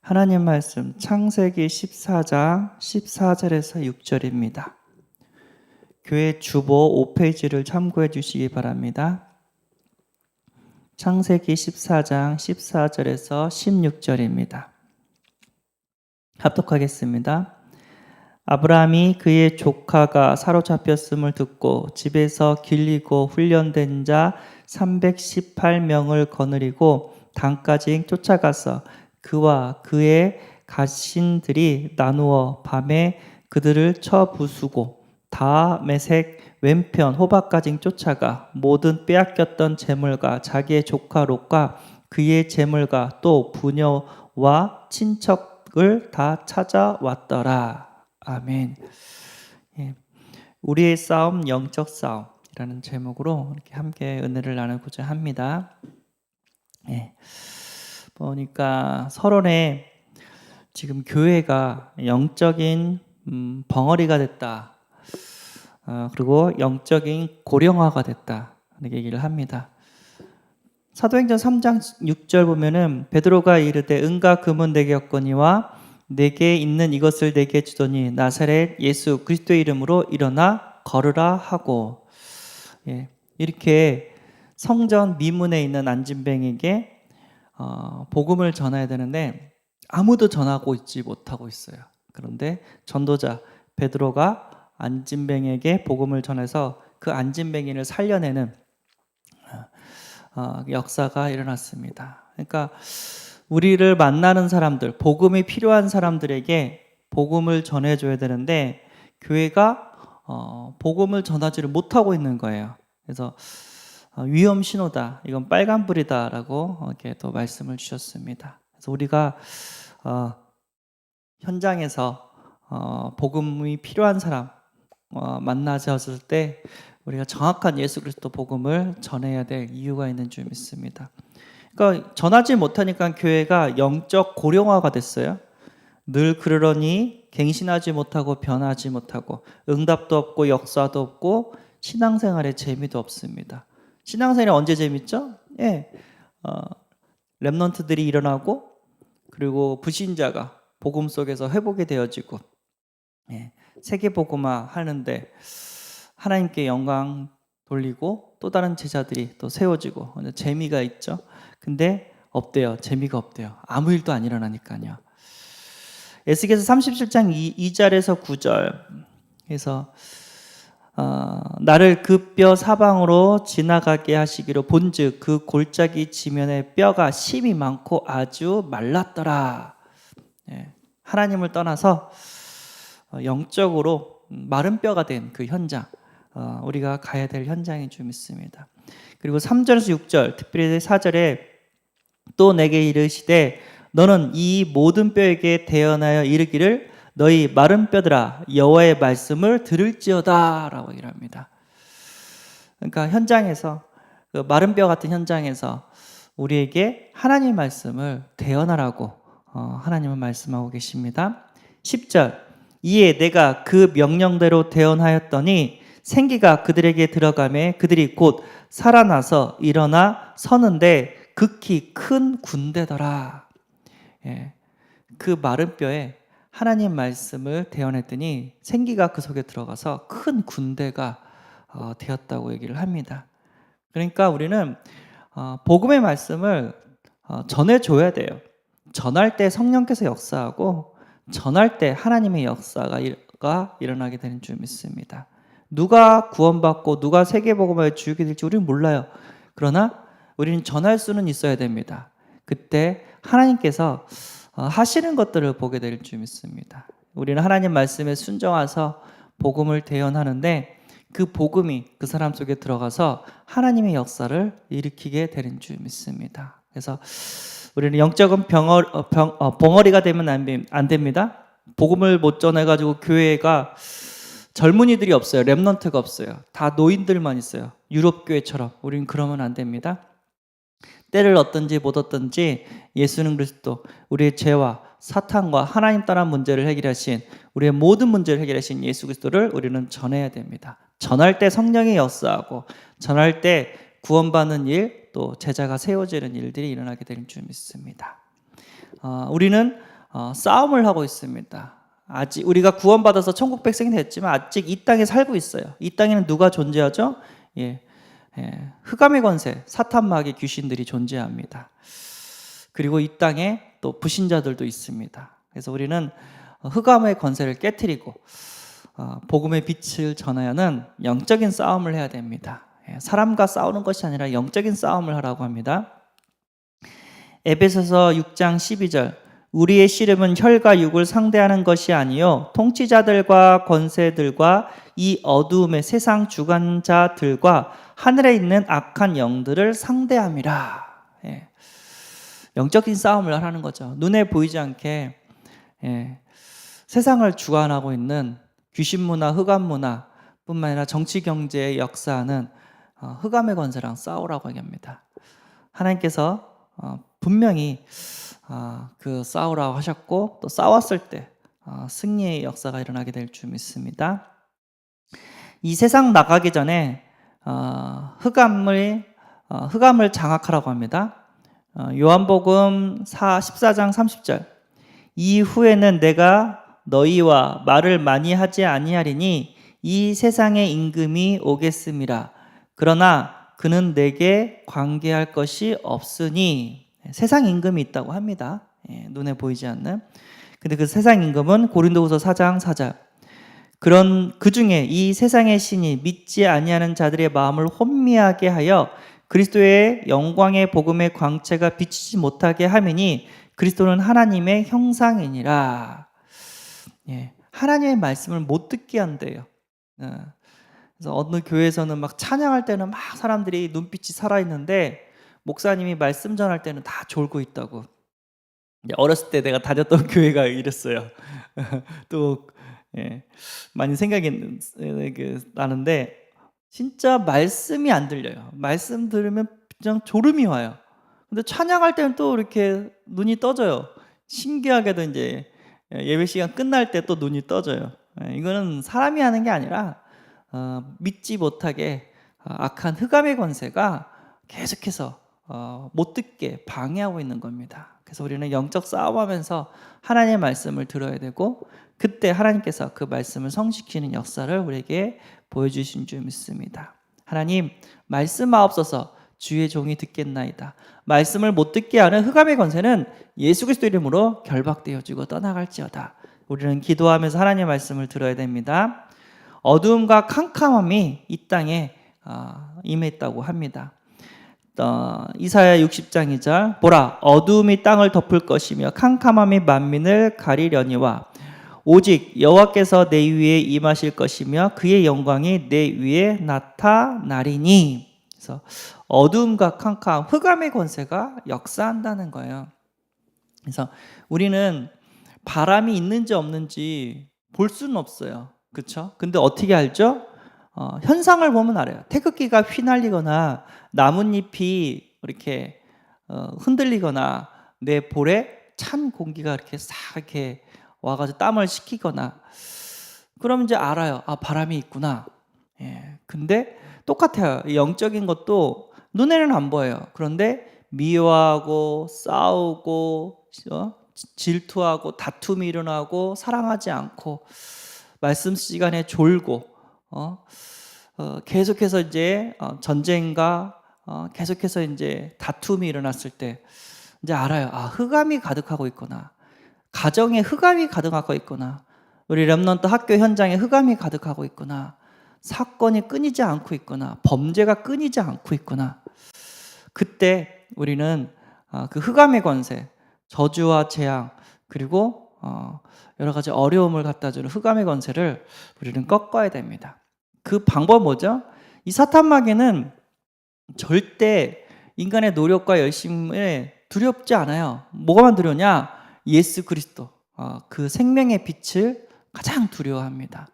하나님 말씀 창세기 14장 14절에서 6절입니다. 교회 주보 5페이지를 참고해 주시기 바랍니다. 창세기 14장 14절에서 16절입니다. 합독하겠습니다. 아브라함이 그의 조카가 사로잡혔음을 듣고 집에서 길리고 훈련된 자 318명을 거느리고 단까지 쫓아가서 그와 그의 가신들이 나누어 밤에 그들을 쳐 부수고 다메색 왼편 호박까지 쫓아가 모든 빼앗겼던 재물과 자기의 조카 롯과 그의 재물과 또 부녀와 친척을 다 찾아왔더라. 아멘. 예. 우리의 싸움, 영적 싸움이라는 제목으로 이렇게 함께 은혜를 나누고자 합니다. 예. 보니까 서론에 지금 교회가 영적인 벙어리가 됐다. 그리고 영적인 고령화가 됐다. 이렇게 얘기를 합니다. 사도행전 3장 6절 보면은 베드로가 이르되 은과 금은 내게 없거니와 내게 있는 이것을 내게 주더니 나사렛 예수 그리스도의 이름으로 일어나 걸으라 하고, 예, 이렇게 성전 미문에 있는 안진뱅에게 복음을 전해야 되는데 아무도 전하고 있지 못하고 있어요. 그런데 전도자 베드로가 안진뱅에게 복음을 전해서 그 안진뱅이를 살려내는 역사가 일어났습니다. 그러니까 우리를 만나는 사람들, 복음이 필요한 사람들에게 복음을 전해줘야 되는데 교회가 복음을 전하지를 못하고 있는 거예요. 그래서 위험 신호다, 이건 빨간불이다라고 이렇게 또 말씀을 주셨습니다. 그래서 우리가 현장에서 복음이 필요한 사람 만나졌을 때 우리가 정확한 예수 그리스도 복음을 전해야 될 이유가 있는 줄 믿습니다. 그러니까 전하지 못하니까 교회가 영적 고령화가 됐어요. 늘 그러려니 갱신하지 못하고 변하지 못하고 응답도 없고 역사도 없고 신앙생활에 재미도 없습니다. 신앙생활이 언제 재밌죠? 예, 렘넌트들이 일어나고 그리고 불신자가 복음 속에서 회복이 되어지고, 예, 세계복음화 하는데 하나님께 영광 돌리고 또 다른 제자들이 또 세워지고 재미가 있죠. 근데 없대요. 재미가 없대요. 아무 일도 안 일어나니까요. 에스겔서 37장 2절에서 9절 해서 나를 그 뼈 사방으로 지나가게 하시기로 본즉 그 골짜기 지면에 뼈가 심이 많고 아주 말랐더라. 예, 하나님을 떠나서 영적으로 마른 뼈가 된 그 현장, 우리가 가야 될 현장인 줄 믿습니다. 그리고 3절에서 6절, 특별히 4절에 또 내게 이르시되 너는 이 모든 뼈에게 대언하여 이르기를 너희 마른 뼈들아 여호와의 말씀을 들을지어다 라고 얘기를 합니다. 그러니까 현장에서, 그 마른 뼈 같은 현장에서 우리에게 하나님의 말씀을 대언하라고 하나님은 말씀하고 계십니다. 10절, 이에 내가 그 명령대로 대언하였더니 생기가 그들에게 들어가매 그들이 곧 살아나서 일어나 서는데 극히 큰 군대더라. 예, 그 마른 뼈에 하나님 말씀을 대언했더니 생기가 그 속에 들어가서 큰 군대가 되었다고 얘기를 합니다. 그러니까 우리는 복음의 말씀을 전해줘야 돼요. 전할 때 성령께서 역사하고 전할 때 하나님의 역사가 일어나게 되는 줄 믿습니다. 누가 구원받고 누가 세계복음을 주게 될지 우리는 몰라요. 그러나 우리는 전할 수는 있어야 됩니다. 그때 하나님께서 하시는 것들을 보게 될 줄 믿습니다. 우리는 하나님 말씀에 순종해서 복음을 대언하는데 그 복음이 그 사람 속에 들어가서 하나님의 역사를 일으키게 되는 줄 믿습니다. 그래서 우리는 영적인 벙어리가 되면 안 됩니다. 복음을 못 전해가지고 교회가 젊은이들이 없어요. 렘넌트가 없어요. 다 노인들만 있어요. 유럽 교회처럼. 우리는 그러면 안 됩니다. 때를 얻든지 못 얻든지 예수는 그리스도, 우리의 죄와 사탄과 하나님 따른 문제를 해결하신, 우리의 모든 문제를 해결하신 예수 그리스도를 우리는 전해야 됩니다. 전할 때 성령이 역사하고 전할 때 구원받는 일, 또 제자가 세워지는 일들이 일어나게 되는 줄 믿습니다. 우리는 싸움을 하고 있습니다. 아직 우리가 구원받아서 천국 백성이 됐지만 아직 이 땅에 살고 있어요. 이 땅에는 누가 존재하죠? 흑암의 권세, 사탄 마귀 귀신들이 존재합니다. 그리고 이 땅에 또 불신자들도 있습니다. 그래서 우리는 흑암의 권세를 깨트리고 복음의 빛을 전해야 하는 영적인 싸움을 해야 됩니다. 사람과 싸우는 것이 아니라 영적인 싸움을 하라고 합니다. 에베소서 6장 12절 우리의 씨름은 혈과 육을 상대하는 것이 아니요 통치자들과 권세들과 이 어두움의 세상 주관자들과 하늘에 있는 악한 영들을 상대함이라. 영적인 싸움을 하라는 거죠. 눈에 보이지 않게 세상을 주관하고 있는 귀신 문화, 흑암 문화 뿐만 아니라 정치 경제의 역사는 흑암의 권세랑 싸우라고 얘기합니다. 하나님께서 분명히 그 싸우라고 하셨고 또 싸웠을 때 승리의 역사가 일어나게 될 줄 믿습니다. 이 세상 나가기 전에 흑암을 장악하라고 합니다. 요한복음 14장 30절 이후에는 내가 너희와 말을 많이 하지 아니하리니 이 세상의 임금이 오겠음이라. 그러나 그는 내게 관계할 것이 없으니 세상 임금이 있다고 합니다. 눈에 보이지 않는. 근데 그 세상 임금은 고린도후서 4장 4절. 그 중에 이 세상의 신이 믿지 아니하는 자들의 마음을 혼미하게 하여 그리스도의 영광의 복음의 광채가 비치지 못하게 함이니 그리스도는 하나님의 형상이니라. 하나님의 말씀을 못 듣게 한대요. 그래서 어느 교회에서는 막 찬양할 때는 막 사람들이 눈빛이 살아있는데 목사님이 말씀 전할 때는 다 졸고 있다고. 어렸을 때 내가 다녔던 교회가 이랬어요. 또 많이 생각이 나는데 진짜 말씀이 안 들려요. 말씀 들으면 그냥 졸음이 와요. 근데 찬양할 때는 또 이렇게 눈이 떠져요. 신기하게도 이제 예배 시간 끝날 때 또 눈이 떠져요. 이거는 사람이 하는 게 아니라 믿지 못하게 악한 흑암의 권세가 계속해서 못 듣게 방해하고 있는 겁니다. 그래서 우리는 영적 싸움하면서 하나님의 말씀을 들어야 되고 그때 하나님께서 그 말씀을 성취시키는 역사를 우리에게 보여주신 줄 믿습니다. 하나님 말씀하옵소서 주의 종이 듣겠나이다. 말씀을 못 듣게 하는 흑암의 권세는 예수 그리스도 이름으로 결박되어지고 떠나갈지어다. 우리는 기도하면서 하나님의 말씀을 들어야 됩니다. 어두움과 캄캄함이 이 땅에 임했다고 합니다. 이사야 60장 2절 보라 어두움이 땅을 덮을 것이며 캄캄함이 만민을 가리려니와 오직 여호와께서 내 위에 임하실 것이며 그의 영광이 내 위에 나타나리니. 그래서 어두움과 캄캄, 흑암의 권세가 역사한다는 거예요. 그래서 우리는 바람이 있는지 없는지 볼 수는 없어요. 그렇죠? 근데 어떻게 알죠? 현상을 보면 알아요. 태극기가 휘날리거나 나뭇잎이 이렇게 흔들리거나 내 볼에 찬 공기가 이렇게 싹 이렇게 와가지고 땀을 식히거나 그러면 이제 알아요. 바람이 있구나. 근데 똑같아요. 영적인 것도 눈에는 안 보여요. 그런데 미워하고 싸우고 질투하고 다툼이 일어나고 사랑하지 않고 말씀 시간에 졸고 계속해서 이제 전쟁과 계속해서 이제 다툼이 일어났을 때 이제 알아요. 흑암이 가득하고 있구나. 가정에 흑암이 가득하고 있구나. 우리 렘넌트 학교 현장에 흑암이 가득하고 있구나. 사건이 끊이지 않고 있구나. 범죄가 끊이지 않고 있구나. 그때 우리는 그 흑암의 권세, 저주와 재앙 그리고 여러 가지 어려움을 갖다 주는 흑암의 권세를 우리는 꺾어야 됩니다. 그 방법 뭐죠? 이 사탄 마귀는 절대 인간의 노력과 열심에 두렵지 않아요. 뭐가만 두려우냐? 예수 그리스도, 그 생명의 빛을 가장 두려워합니다.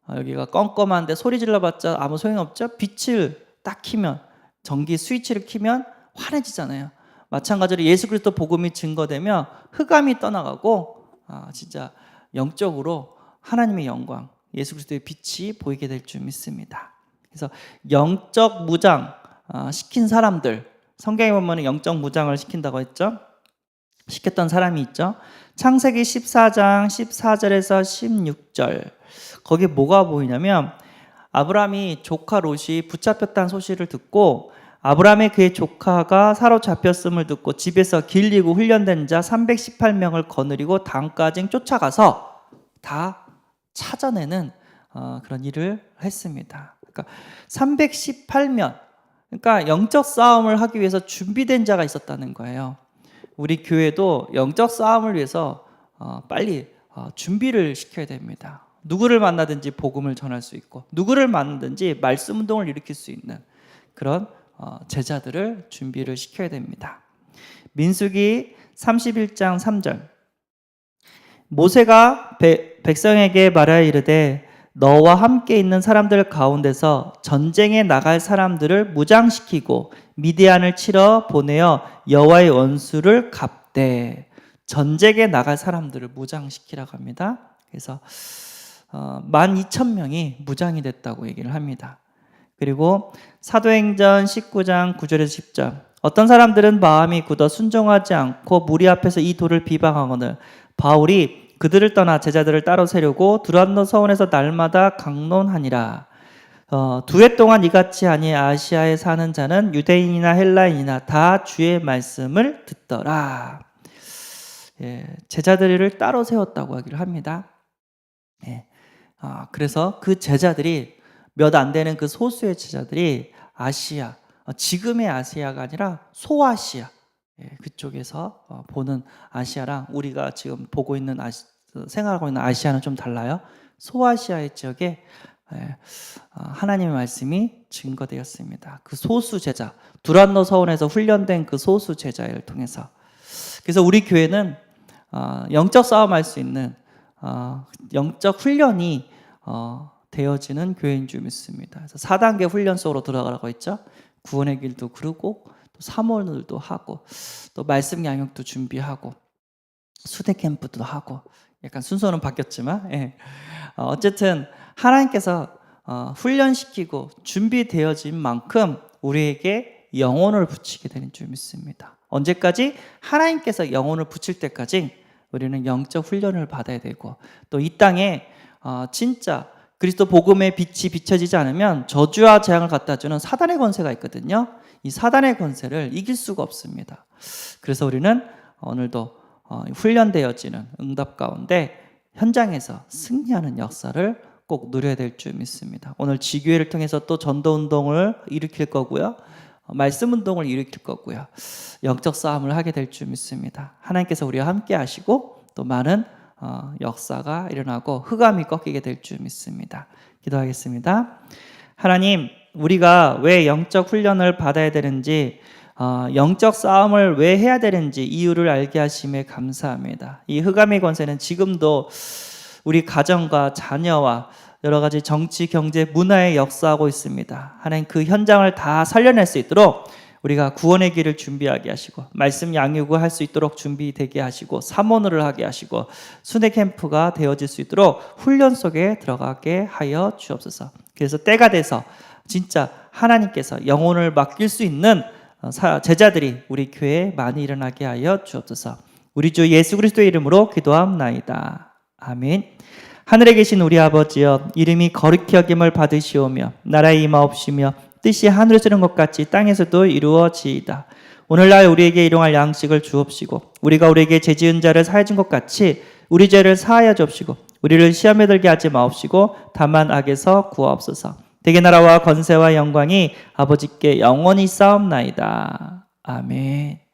여기가 껌껌한데 소리 질러봤자 아무 소용없죠? 빛을 딱 켜면, 전기 스위치를 켜면 환해지잖아요. 마찬가지로 예수 그리스도 복음이 증거되면 흑암이 떠나가고 진짜 영적으로 하나님의 영광, 예수 그리스도의 빛이 보이게 될 줄 믿습니다. 그래서 영적 무장 시킨 사람들, 성경에 보면 영적 무장을 시킨다고 했죠. 시켰던 사람이 있죠. 창세기 14장 14절에서 16절. 거기에 뭐가 보이냐면 아브라함이 조카 롯이 붙잡혔다는 소식을 듣고 아브라함의 그의 조카가 사로잡혔음을 듣고 집에서 길리고 훈련된 자 318명을 거느리고 단까지 쫓아가서 다 찾아내는 그런 일을 했습니다. 그러니까 318명, 그러니까 영적 싸움을 하기 위해서 준비된 자가 있었다는 거예요. 우리 교회도 영적 싸움을 위해서 빨리 준비를 시켜야 됩니다. 누구를 만나든지 복음을 전할 수 있고 누구를 만나든지 말씀 운동을 일으킬 수 있는 그런 제자들을 준비를 시켜야 됩니다. 민수기 31장 3절. 모세가 백성에게 말하여 이르되 너와 함께 있는 사람들 가운데서 전쟁에 나갈 사람들을 무장시키고 미디안을 치러 보내어 여호와의 원수를 갚되. 전쟁에 나갈 사람들을 무장시키라고 합니다. 그래서 12,000명이 무장이 됐다고 얘기를 합니다. 그리고 사도행전 19장 9절에서 10절. 어떤 사람들은 마음이 굳어 순종하지 않고 무리 앞에서 이 돌을 비방하거늘 바울이 그들을 떠나 제자들을 따로 세우고 두란노 서원에서 날마다 강론하니라. 2해 동안 이같이 하니 아시아에 사는 자는 유대인이나 헬라인이나 다 주의 말씀을 듣더라. 제자들을 따로 세웠다고 하기를 합니다. 그래서 그 제자들이 몇 안 되는 그 소수의 제자들이 아시아, 지금의 아시아가 아니라 소아시아, 그쪽에서 보는 아시아랑 우리가 지금 보고 있는 생활하고 있는 아시아는 좀 달라요. 소아시아의 지역에 하나님의 말씀이 증거되었습니다. 그 소수 제자, 두란노 서원에서 훈련된 그 소수 제자를 통해서. 그래서 우리 교회는 영적 싸움할 수 있는 영적 훈련이 되어지는 교회인 줄 믿습니다. 그래서 4단계 훈련 속으로 들어가라고 했죠. 구원의 길도 그르고 또 사모들도 하고 또 말씀 양육도 준비하고 수대 캠프도 하고 약간 순서는 바뀌었지만 어쨌든 하나님께서 훈련시키고 준비되어진 만큼 우리에게 영혼을 붙이게 되는 줄 믿습니다. 언제까지? 하나님께서 영혼을 붙일 때까지 우리는 영적 훈련을 받아야 되고 또 이 땅에 진짜 그리스도 복음의 빛이 비춰지지 않으면 저주와 재앙을 갖다 주는 사단의 권세가 있거든요. 이 사단의 권세를 이길 수가 없습니다. 그래서 우리는 오늘도 훈련되어지는 응답 가운데 현장에서 승리하는 역사를 꼭 누려야 될 줄 믿습니다. 오늘 지교회를 통해서 또 전도 운동을 일으킬 거고요. 말씀 운동을 일으킬 거고요. 영적 싸움을 하게 될 줄 믿습니다. 하나님께서 우리와 함께 하시고 또 많은 역사가 일어나고 흑암이 꺾이게 될 줄 믿습니다. 기도하겠습니다. 하나님, 우리가 왜 영적 훈련을 받아야 되는지, 영적 싸움을 왜 해야 되는지 이유를 알게 하심에 감사합니다. 이 흑암의 권세는 지금도 우리 가정과 자녀와 여러 가지 정치, 경제, 문화에 역사하고 있습니다. 하나님, 그 현장을 다 살려낼 수 있도록 우리가 구원의 길을 준비하게 하시고 말씀 양육을 할 수 있도록 준비되게 하시고 사모를 하게 하시고 순회 캠프가 되어질 수 있도록 훈련 속에 들어가게 하여 주옵소서. 그래서 때가 돼서 진짜 하나님께서 영혼을 맡길 수 있는 제자들이 우리 교회에 많이 일어나게 하여 주옵소서. 우리 주 예수 그리스도의 이름으로 기도합나이다. 아멘. 하늘에 계신 우리 아버지여, 이름이 거룩히 여김을 받으시오며 나라의 임하옵시며 뜻이 하늘에서 이룬 것 같이 땅에서도 이루어지이다. 오늘날 우리에게 일용할 양식을 주옵시고 우리가 우리에게 죄지은 자를 사하여 준 것 같이 우리 죄를 사하여 주옵시고 우리를 시험에 들게 하지 마옵시고 다만 악에서 구하옵소서. 대개 나라와 권세와 영광이 아버지께 영원히 싸움나이다. 아멘.